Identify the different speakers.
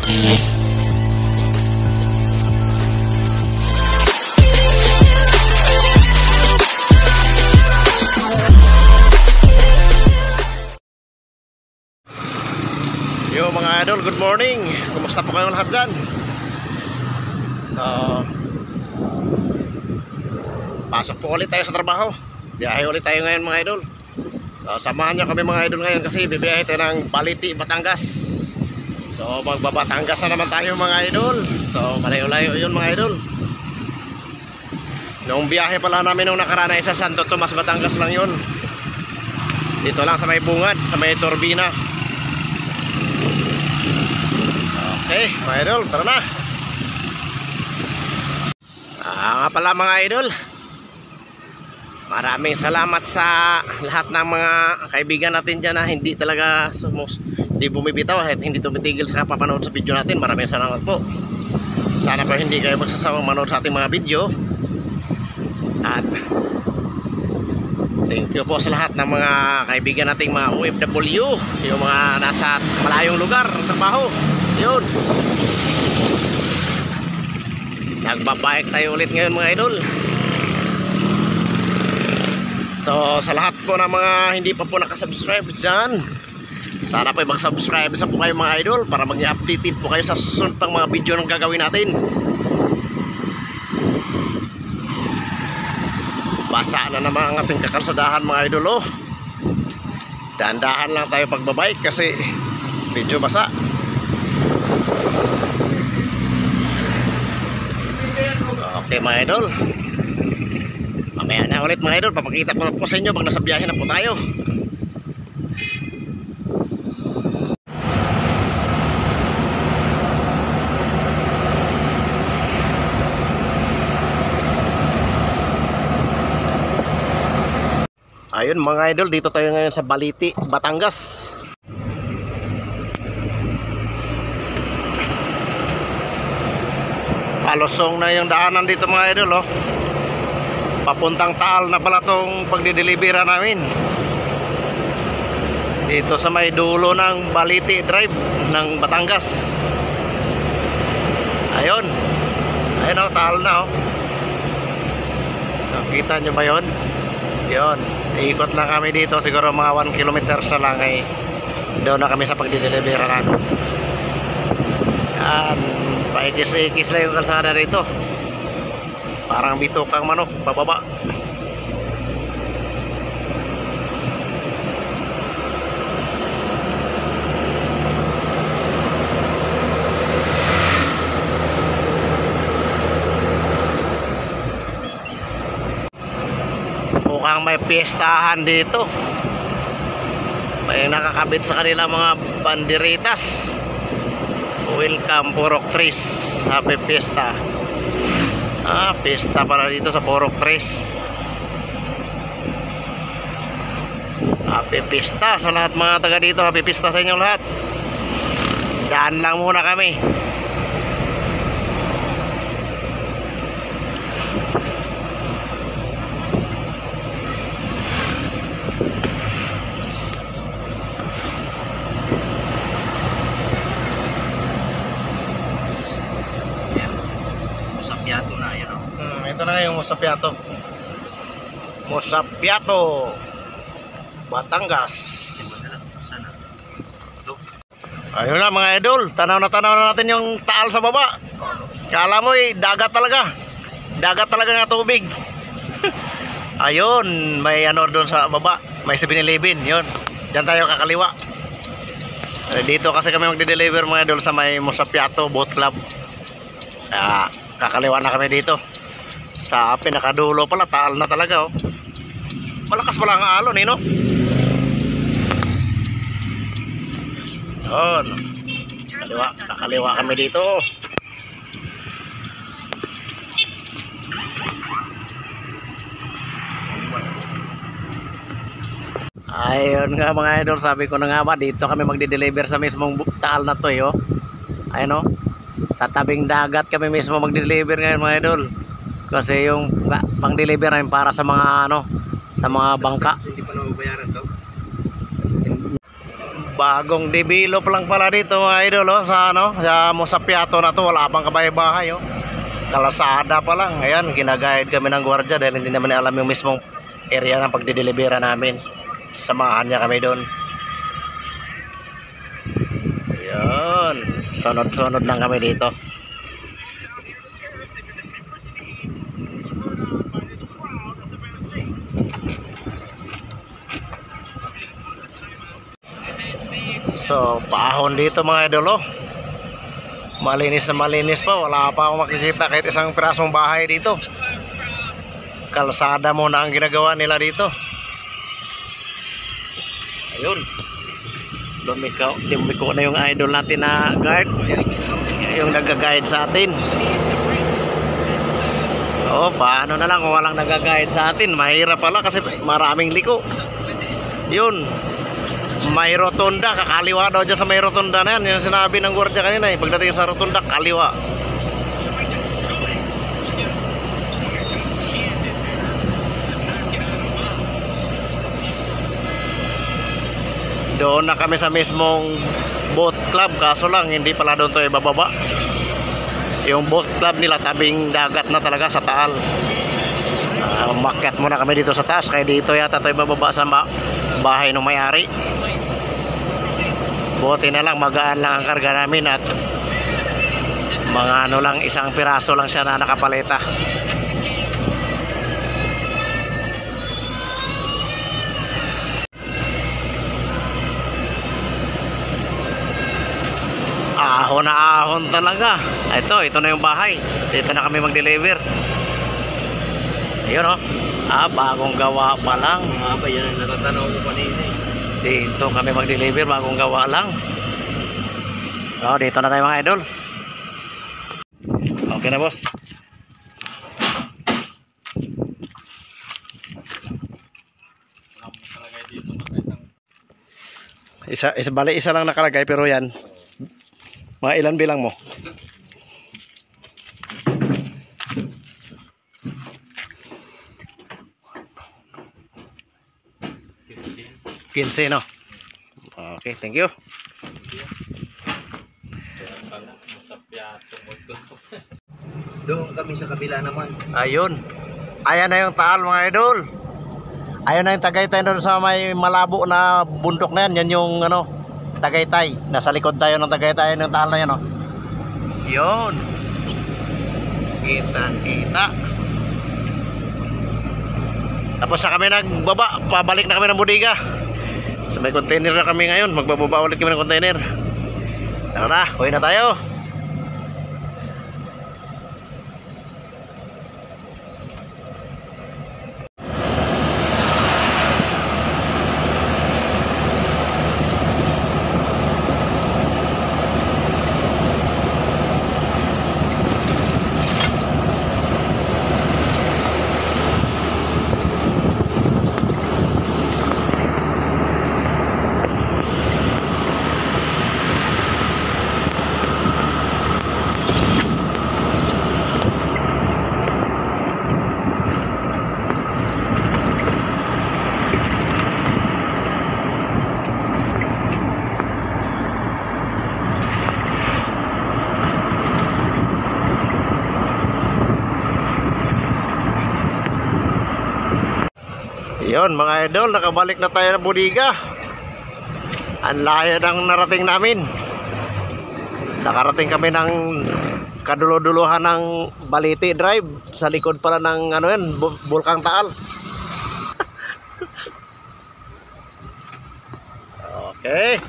Speaker 1: Yo mga idol, good morning. Kumusta po kayong lahat dyan? So, pasok po ulit tayo sa trabaho. Biyahe ulit tayo ngayon mga idol. So, samahan nyo kami mga idol ngayon kasi bibiyahe tayo ng Baliti, Batangas. So, magbabatangas na naman tayo mga idol. So, malayo-layo yun mga idol. Noong biyahe pala namin nung nakaraan ay sa Santo Tomas, Batangas lang yun. Dito lang sa may bungad, sa may turbina. Okay, mga idol, tara na. Nga pala mga idol, maraming salamat sa lahat ng mga kaibigan natin dyan na hindi talaga hindi bumibitaw at hindi tumitigil sa kapapanood sa video natin. Maraming salamat po. Sana po hindi kayo magsasawang manood sa ating mga video. At thank you po sa lahat ng mga kaibigan nating mga OFW, yung mga nasa malayong lugar ng trabaho. Yun, nagbabike tayo ulit ngayon mga idol. So sa lahat po ng mga hindi pa po nakasubscribe dyan, sana po mag-subscribe sa po kayo mga idol para mag-updated po kayo sa susunod pang mga video ng gagawin natin. Basa na naman ang ating kakalsadahan mga idol. Dahan-dahan lang tayo pagbabike kasi medyo basa. Okay mga idol, mamaya na ulit mga idol, papakita ko po sa inyo pag nasa biyahe na po tayo. Ayun mga idol, dito tayo ngayon sa Baliti, Batangas. Palusong na yung daanan dito mga idol, oh. Papuntang Taal na pala tong pagdidelibera namin. Dito sa may dulo ng Baliti Drive ng Batangas. Ayun. Ayun, oh, Taal na, oh. Nakita nyo ba yun? Yun. Ikot lang kami dito. Siguro mga 1 kilometer sa lang ay doon na kami sa pagdidelibera namin. Yan. Paikis-ikis lang yung kalsada rito. Parang bitukang manok, bababa. Mukhang may piyestahan dito. May nakakabit sa kanila mga banderitas. Welcome Porok Tres, Happy Fiesta. Fiesta para dito sa Porok Tres. Happy Fiesta sa lahat mga taga dito. Happy Fiesta sa inyo lahat. Daan lang muna kami.
Speaker 2: Mosapiato na yun, oh.
Speaker 1: Ito na nga yung Mosapiato. Mosapiato, Batangas.
Speaker 2: Sana.
Speaker 1: Ayun na mga idol, tanaw na natin yung Taal sa baba. Kala mo dagat talaga. Dagat talaga ng tubig. Ayun, may ano doon sa baba, may 7-Eleven, yun. Diyan tayo kakaliwa. Dito kasi kami magde-deliver mga idol sa may Mosapiato Boat Club. Kakaliwa na kami dito. Sa pinakadulo pala, Taal na talaga, oh. Malakas pala ang alon, no? Yun. Kakaliwa kami dito. Ayun nga mga idol, sabi ko na nga ba, dito kami magde-deliver sa mismong Taal na to, oh. Ayun, oh. Sa tabing dagat kami mismo mag-deliver ngayon mga idol. Kasi yung pang-deliver namin para sa mga ano, sa mga bangka.
Speaker 2: Hindi pa nababayaran daw.
Speaker 1: Bagong develop lang pala dito mga idol, oh, sa ano, sa Mosapiato na to, wala pang kabahay-bahay, oh. Kalasada pa lang. Ayan, ginaguide kami ng gwardiya dahil hindi naman alam yung mismong area ng pagdidelibera namin. Samahan niya kami doon. Ayan, sunod-sunod lang kami dito. So, paahon dito mga idol, oh. Malinis na malinis pa. Wala pa akong makikita kahit isang pirasong bahay dito. Kalsada muna ang ginagawa nila dito. Ayun. Lumiko na yung idol natin na guard. Yung nag-guide sa atin. Oh, paano na lang kung walang nag-guide sa atin. Mahirap pala kasi maraming liko. Yun. May rotunda, kakaliwa daw dyan sa may rotunda na yan. Yung sinabi ng gwardiya kanina, eh. Pagdating sa rotunda, kaliwa. Doon na kami sa mismong boat club, kaso lang hindi pala doon to ibababa. Yung boat club nila tabing dagat na talaga sa Taal. Umakyat muna kami dito sa taas, kaya dito yata to ibababa sa bahay ng may-ari. Buti na lang, magaan lang ang karga namin at mga ano lang, isang piraso lang siya na nakapaleta. Ahon na ahon talaga. Ito na yung bahay. Dito na kami mag-deliver. Ayun, oh. Bagong gawa pa lang.
Speaker 2: Ba yan ang natatanaw ko kanina eh.
Speaker 1: Dito kami mag-deliver, bagong gawa lang. Oh, dito na tayo mga idol. Okay na, boss. Isa lang nakalagay pero yan. Mga ilan bilang mo? Kinse, no? Okay, thank you.
Speaker 2: Doon kami sa kabila naman.
Speaker 1: Ayun. Ayan na yung Taal mga idol. Ayun na yung Tagaytay doon sa may malabo na bundok na yan. Yan yung ano, Tagaytay. Nasa likod tayo ng Tagaytay. Yung Taal na yan, oh. Yun. Kita. Tapos na kami nagbaba. Pabalik na kami ng bodega. So may container na kami ngayon. Magbababa ulit kami ng container. Tara, uwi na tayo. Yun mga idol, nakabalik na tayo ng bodega. Ang layo ng narating namin. Nakarating kami ng kadulo-duluhan ng Balete Drive. Sa likod pala ng ano yan, Bulkang Taal. Okay.